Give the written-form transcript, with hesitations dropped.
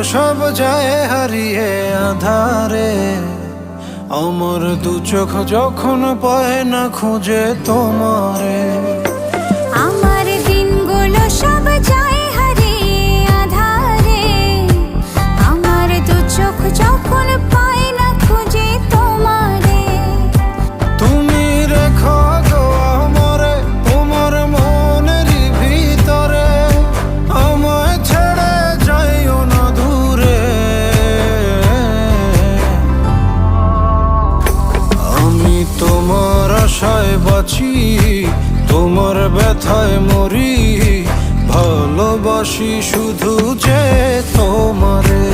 সব যায় হারিয়ে আধারে। আমার দু চোখ যখন পায় না খুঁজে তোমারে। আমার দিনগুলো সব যায় হারিয়ে আধারে। আমার দু চোখ যখন পায় না খুঁজে তোমারে। তুমি রেখো গো আমারে তোমার মনেরই ভিতরে, আমায় ছেড়ে যাইও না দূরে। আমি তোমার আশায় বাঁচি, তোমার ব্যথায় মরি, ভালোবাসি শুধু যে তোমারে।